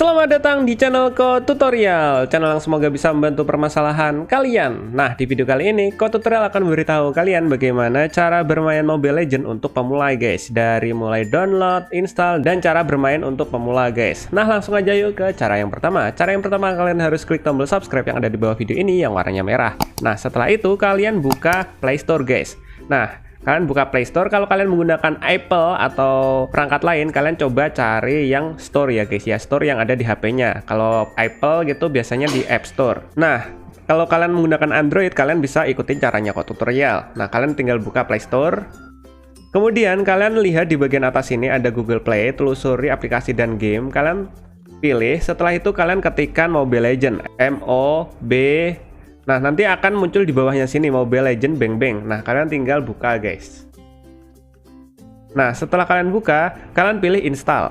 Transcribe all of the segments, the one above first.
Selamat datang di channel Ko Tutorial, channel yang semoga bisa membantu permasalahan kalian. Nah, di video kali ini Ko Tutorial akan memberitahu kalian bagaimana cara bermain Mobile Legends untuk pemula guys. Dari mulai download, install, dan cara bermain untuk pemula guys. Nah, langsung aja yuk ke cara yang pertama. Cara yang pertama, kalian harus klik tombol subscribe yang ada di bawah video ini yang warnanya merah. Nah, setelah itu kalian buka Play Store guys. Nah, kalian buka Play Store. Kalau kalian menggunakan Apple atau perangkat lain, kalian coba cari yang Store ya guys ya, Store yang ada di HP-nya. Kalau Apple gitu biasanya di App Store. Nah, kalau kalian menggunakan Android, kalian bisa ikutin caranya Ko Tutorial. Nah, kalian tinggal buka Play Store. Kemudian kalian lihat di bagian atas ini ada Google Play, telusuri aplikasi dan game. Kalian pilih, setelah itu kalian ketikkan Mobile Legends, MOB. Nah, nanti akan muncul di bawahnya sini Mobile Legends Bang Bang. Nah, kalian tinggal buka guys. Nah, setelah kalian buka, kalian pilih install.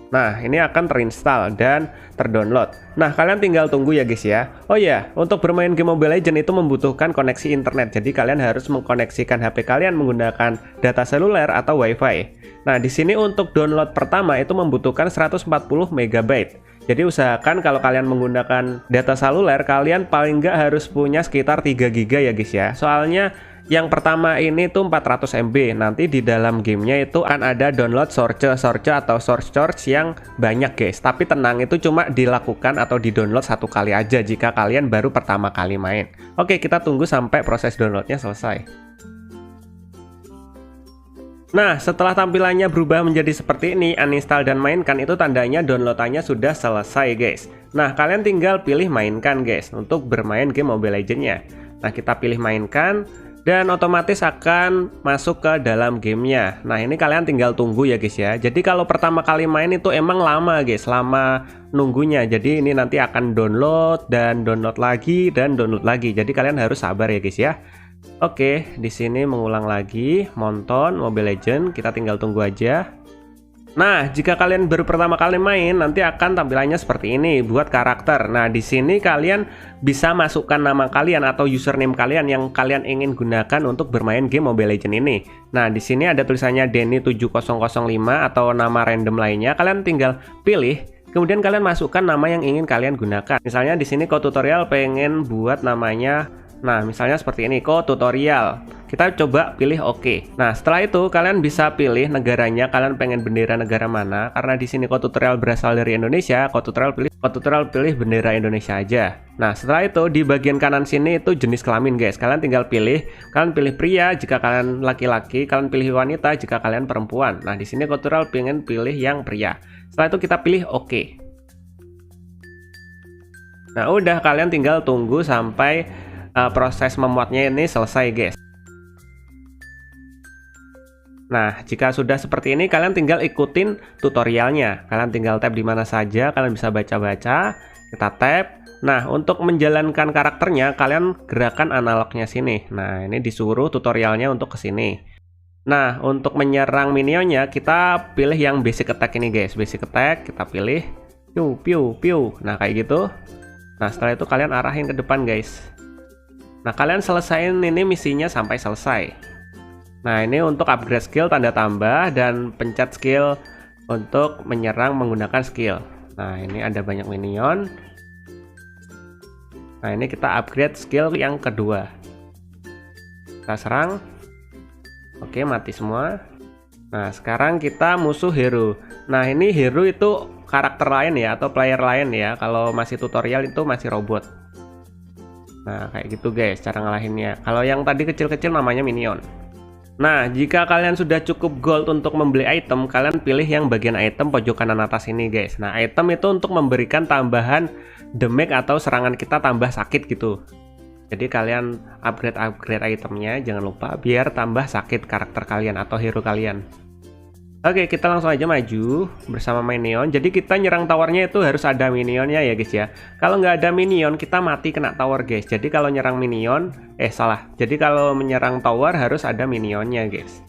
Nah, ini akan terinstall dan terdownload. Nah, kalian tinggal tunggu ya guys ya. Oh ya, untuk bermain game Mobile Legends itu membutuhkan koneksi internet. Jadi kalian harus mengkoneksikan HP kalian menggunakan data seluler atau WiFi. Nah, di sini untuk download pertama itu membutuhkan 140 MB. Jadi usahakan kalau kalian menggunakan data seluler, kalian paling nggak harus punya sekitar 3 GB ya guys ya. Soalnya yang pertama ini tuh 400 MB. Nanti di dalam gamenya itu akan ada download source atau source yang banyak guys. Tapi tenang, itu cuma dilakukan atau di-download satu kali aja jika kalian baru pertama kali main. Oke, kita tunggu sampai proses downloadnya selesai. Nah, setelah tampilannya berubah menjadi seperti ini, uninstall dan mainkan, itu tandanya downloadannya sudah selesai guys. Nah, kalian tinggal pilih mainkan guys untuk bermain game Mobile Legends-nya. Nah, kita pilih mainkan dan otomatis akan masuk ke dalam gamenya. Nah, ini kalian tinggal tunggu ya guys ya. Jadi kalau pertama kali main itu emang lama guys, lama nunggunya. Jadi ini nanti akan download dan download lagi dan download lagi. Jadi kalian harus sabar ya guys ya. Oke, di sini mengulang lagi, Monton Mobile Legends, kita tinggal tunggu aja. Nah, jika kalian baru pertama kali main, nanti akan tampilannya seperti ini, buat karakter. Nah, di sini kalian bisa masukkan nama kalian atau username kalian yang kalian ingin gunakan untuk bermain game Mobile Legends ini. Nah, di sini ada tulisannya Denny7005 atau nama random lainnya. Kalian tinggal pilih, kemudian kalian masukkan nama yang ingin kalian gunakan. Misalnya di sini Ko Tutorial pengen buat namanya, nah, misalnya seperti ini, Ko Tutorial. Kita coba pilih oke. Nah, setelah itu kalian bisa pilih negaranya, kalian pengen bendera negara mana. Karena di sini Ko Tutorial berasal dari Indonesia, Ko Tutorial pilih bendera Indonesia aja. Nah, setelah itu di bagian kanan sini itu jenis kelamin guys. Kalian tinggal pilih, kalian pilih pria jika kalian laki-laki, kalian pilih wanita jika kalian perempuan. Nah, di sini Ko Tutorial pengen pilih yang pria. Setelah itu kita pilih oke. Nah, udah, kalian tinggal tunggu sampai proses memuatnya ini selesai guys. Nah, jika sudah seperti ini, kalian tinggal ikutin tutorialnya. Kalian tinggal tap di mana saja, kalian bisa baca-baca. Kita tap. Nah, untuk menjalankan karakternya, kalian gerakan analognya sini. Nah, ini disuruh tutorialnya untuk ke sini. Nah, untuk menyerang minionnya, kita pilih yang basic attack ini guys. Basic attack, kita pilih. Piu, piu, piu. Nah, kayak gitu. Nah, setelah itu kalian arahin ke depan guys. Nah, kalian selesaiin ini misinya sampai selesai. Nah, ini untuk upgrade skill tanda tambah dan pencet skill untuk menyerang menggunakan skill. Nah, ini ada banyak minion. Nah, ini kita upgrade skill yang kedua. Kita serang. Oke, mati semua. Nah, sekarang kita musuh hero. Nah, ini hero itu karakter lain ya, atau player lain ya. Kalau masih tutorial itu masih robot. Nah, kayak gitu guys cara ngalahinnya. Kalau yang tadi kecil-kecil namanya minion. Nah, jika kalian sudah cukup gold untuk membeli item, kalian pilih yang bagian item pojok kanan atas ini guys. Nah, item itu untuk memberikan tambahan damage atau serangan kita tambah sakit gitu. Jadi kalian upgrade itemnya, jangan lupa biar tambah sakit karakter kalian atau hero kalian. Oke, kita langsung aja maju bersama minion. Jadi kita nyerang towernya itu harus ada minionnya ya guys ya. Kalau nggak ada minion, kita mati kena tower guys. Jadi kalau nyerang minion, Jadi kalau menyerang tower harus ada minionnya guys.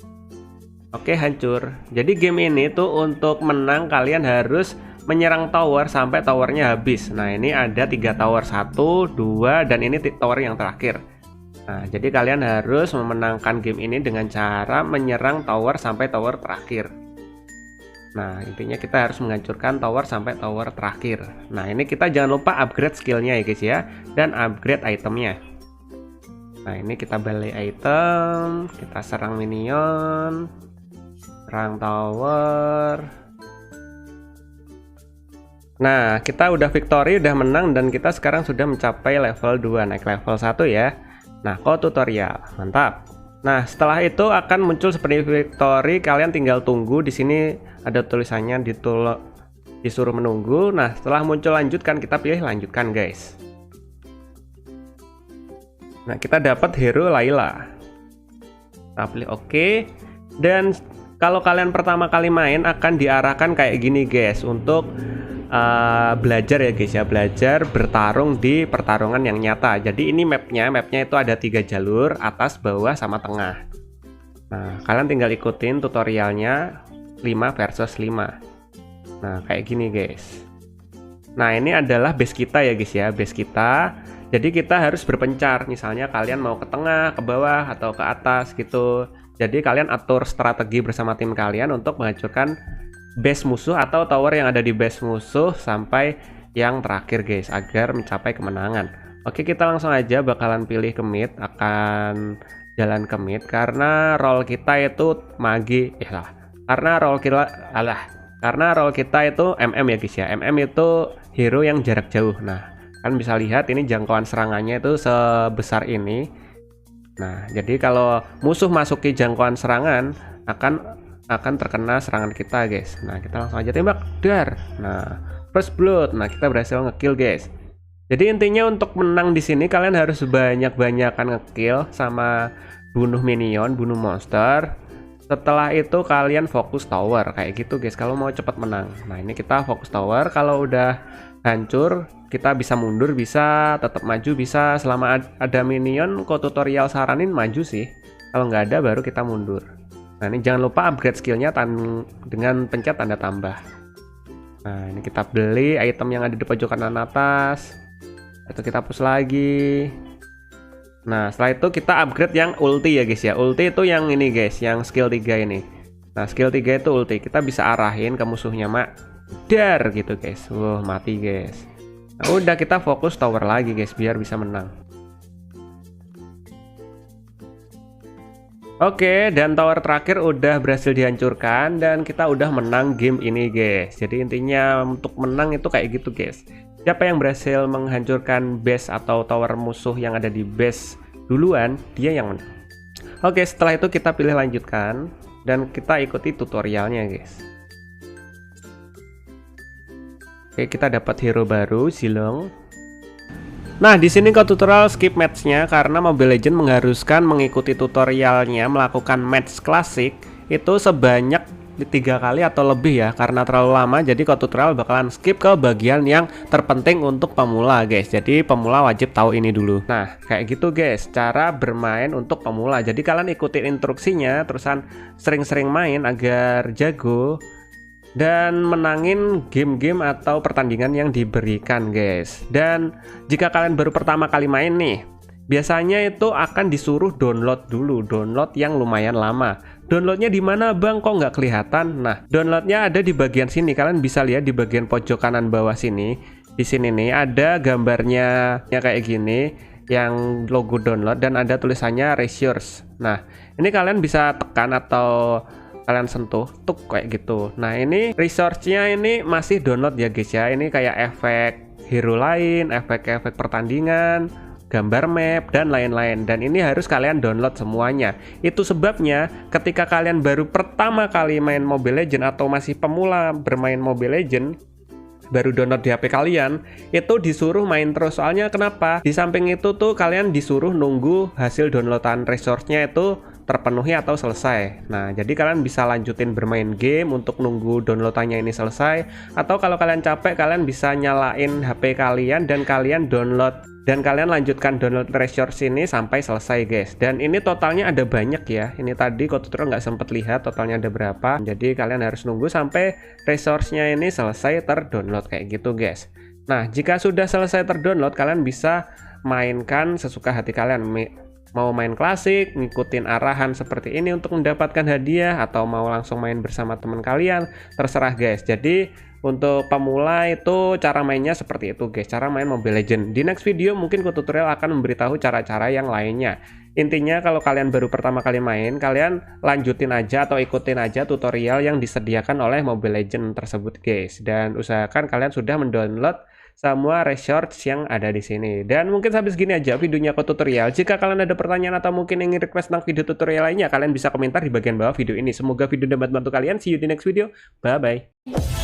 Oke, hancur. Jadi game ini tuh untuk menang kalian harus menyerang tower sampai towernya habis. Nah, ini ada 3 tower, 1, 2, dan ini tower yang terakhir. Nah, jadi kalian harus memenangkan game ini dengan cara menyerang tower sampai tower terakhir. Nah, intinya kita harus menghancurkan tower sampai tower terakhir. Nah, ini kita jangan lupa upgrade skillnya ya guys ya, dan upgrade itemnya. Nah, ini kita balik item, kita serang minion, serang tower. Nah, kita udah victory, udah menang, dan kita sekarang sudah mencapai level 2, naik level 1 ya. Nah, tutorial, mantap. Nah, setelah itu akan muncul seperti victory, kalian tinggal tunggu. Di sini ada tulisannya disuruh menunggu. Nah, setelah muncul lanjutkan, kita pilih lanjutkan, guys. Nah, kita dapat hero Layla. Kita pilih oke. Dan kalau kalian pertama kali main akan diarahkan kayak gini, guys, untuk belajar ya guys ya, belajar bertarung di pertarungan yang nyata. Jadi ini mapnya itu ada 3 jalur, atas, bawah, sama tengah. Nah, kalian tinggal ikutin tutorialnya 5 versus 5. Nah, kayak gini guys. Nah, ini adalah base kita ya guys ya, base kita. Jadi kita harus berpencar, misalnya kalian mau ke tengah, ke bawah, atau ke atas gitu. Jadi kalian atur strategi bersama tim kalian untuk menghancurkan base musuh atau tower yang ada di base musuh sampai yang terakhir guys, agar mencapai kemenangan. Oke, kita langsung aja bakalan pilih ke mid, akan jalan ke mid karena role kita itu magi karena role kita itu MM ya guys ya. MM itu hero yang jarak jauh. Nah, kan bisa lihat ini jangkauan serangannya itu sebesar ini. Nah, jadi kalau musuh masuki jangkauan serangan akan terkena serangan kita guys. Nah, kita langsung aja tembak, dar. Nah, first blood. Nah, kita berhasil ngekill guys. Jadi intinya untuk menang di sini kalian harus banyak-banyakan ngekill sama bunuh minion, bunuh monster. Setelah itu kalian fokus tower kayak gitu guys kalau mau cepat menang. Nah, ini kita fokus tower. Kalau udah hancur kita bisa mundur, bisa tetap maju, bisa selama ada minion. Tutorial saranin maju sih. Kalau nggak ada baru kita mundur. Nah, ini jangan lupa upgrade skillnya dengan pencet tanda tambah. Nah, ini kita beli item yang ada di pojok kanan atas. Itu kita push lagi. Nah, setelah itu kita upgrade yang ulti ya guys ya. Ulti itu yang ini guys, yang skill 3 ini. Nah, skill 3 itu ulti. Kita bisa arahin ke musuhnya, dar gitu guys. Mati guys. Nah, udah kita fokus tower lagi guys biar bisa menang. Oke, dan tower terakhir udah berhasil dihancurkan dan kita udah menang game ini guys. Jadi intinya untuk menang itu kayak gitu guys. Siapa yang berhasil menghancurkan base atau tower musuh yang ada di base duluan, dia yang menang. Oke, setelah itu kita pilih lanjutkan dan kita ikuti tutorialnya guys. Oke, kita dapat hero baru, Zilong. Nah, di sini tutorial skip matchnya karena Mobile Legends mengharuskan mengikuti tutorialnya melakukan match klasik itu sebanyak 3 kali atau lebih ya, karena terlalu lama. Jadi tutorial bakalan skip ke bagian yang terpenting untuk pemula guys. Jadi pemula wajib tahu ini dulu. Nah, kayak gitu guys cara bermain untuk pemula. Jadi kalian ikutin instruksinya, terusan sering-sering main agar jago dan menangin game-game atau pertandingan yang diberikan guys. Dan jika kalian baru pertama kali main nih, biasanya itu akan disuruh download dulu, download yang lumayan lama. Downloadnya di mana bang, kok nggak kelihatan? Nah, downloadnya ada di bagian sini. Kalian bisa lihat di bagian pojok kanan bawah sini. Di sini nih ada gambarnya kayak gini, yang logo download dan ada tulisannya resource. Nah, ini kalian bisa tekan atau kalian sentuh tuh kayak gitu. Nah, ini resource-nya ini masih download ya guys ya. Ini kayak efek hero lain, efek-efek pertandingan, gambar map dan lain-lain. Dan ini harus kalian download semuanya. Itu sebabnya ketika kalian baru pertama kali main Mobile Legends atau masih pemula bermain Mobile Legends, baru download di HP kalian, itu disuruh main terus. Soalnya kenapa? Di samping itu tuh kalian disuruh nunggu hasil downloadan resource-nya itu terpenuhi atau selesai. Nah, jadi kalian bisa lanjutin bermain game untuk nunggu downloadannya ini selesai. Atau kalau kalian capek, kalian bisa nyalain HP kalian dan kalian lanjutkan download resource ini sampai selesai guys. Dan ini totalnya ada banyak ya. Ini tadi tutorial nggak sempet lihat totalnya ada berapa. Jadi kalian harus nunggu sampai resource-nya ini selesai terdownload kayak gitu guys. Nah, jika sudah selesai terdownload, kalian bisa mainkan sesuka hati kalian. mau main klasik, ngikutin arahan seperti ini untuk mendapatkan hadiah, atau mau langsung main bersama teman kalian, terserah guys. Jadi untuk pemula itu cara mainnya seperti itu guys, cara main Mobile Legends. Di next video mungkin tutorial akan memberitahu cara-cara yang lainnya. Intinya kalau kalian baru pertama kali main, kalian lanjutin aja atau ikutin aja tutorial yang disediakan oleh Mobile Legends tersebut guys. Dan usahakan kalian sudah mendownload semua resource yang ada di sini. Dan mungkin sampai segini aja videonya tutorial. Jika kalian ada pertanyaan atau mungkin ingin request tentang video tutorial lainnya, kalian bisa komentar di bagian bawah video ini. Semoga video dapat membantu kalian. See you di next video. Bye bye.